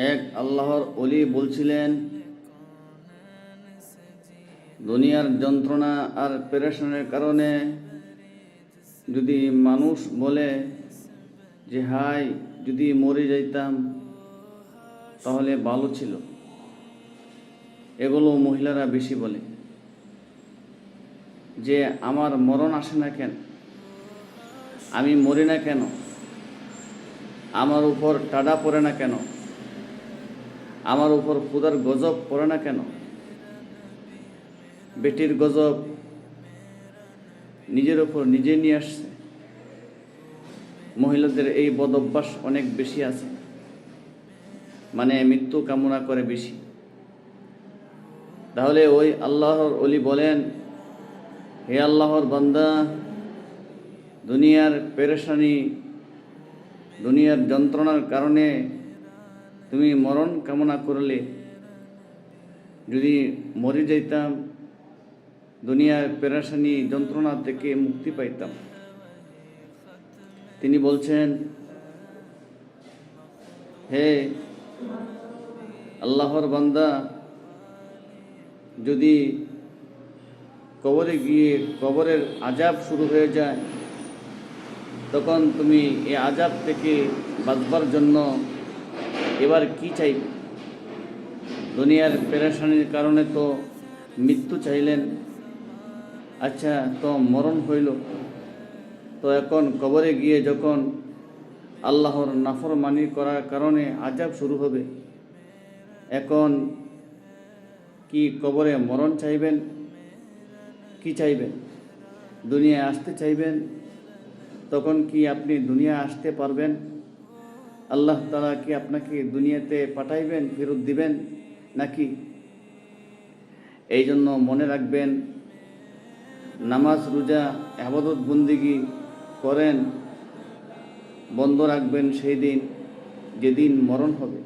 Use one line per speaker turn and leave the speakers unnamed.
এক আল্লাহর ওলি বলছিলেন, দুনিয়ার যন্ত্রণা আর পেরেশানির কারণে যদি মানুষ বলে যে হাই যদি মরে যাইতাম তাহলে ভালো ছিল, এগুলো মহিলারা বেশি বলে। যে আমার মরণ আসে না কেন, আমি মরি না কেন, আমার উপর টাডা পড়ে না কেন, আমার উপর খুদার গজব পড়ে না কেন। বেটির গজব নিজের উপর নিজে নিয়ে আসছে। মহিলাদের এই বদ অভ্যাস অনেক বেশি আছে, মানে মৃত্যু কামনা করে বেশি। তাহলে ওই আল্লাহর ওলি বলেন, হে আল্লাহর বান্দা, দুনিয়ার পেরেশানি, দুনিয়ার যন্ত্রণার কারণে তুমি মরণ কামনা করলে, যদি মরে যাইতাম দুনিয়ার পেরেশানি যন্ত্রণা থেকে মুক্তি পাইতাম। তিনি বলছেন, হে আল্লাহর বান্দা, যদি কবরে গিয়ে কবরের আযাব শুরু হয়ে যায়, তখন তুমি এই আযাব থেকে বাঁচবার জন্য এবার কি চাইবে? দুনিয়ার পেরেশানির কারণে তো মৃত্যু চাইলেন, আচ্ছা তো মরণ হইল, তো এখন কবরে গিয়ে যখন আল্লাহর নাফরমানি করার কারণে আযাব শুরু হবে, এখন কি কবরে মরণ চাইবেন? কি চাইবেন? দুনিয়ায় আসতে চাইবেন? তখন কি আপনি দুনিয়া আসতে পারবেন? আল্লাহ তাআলা কি আপনাকে দুনিয়াতে পাঠাইবেন, ফেরত দিবেন নাকি? এই জন্য মনে রাখবেন, নামাজ রোজা ইবাদত বন্দেগী করেন, বন্ধ রাখবেন সেই দিন যেদিন মরণ হবে।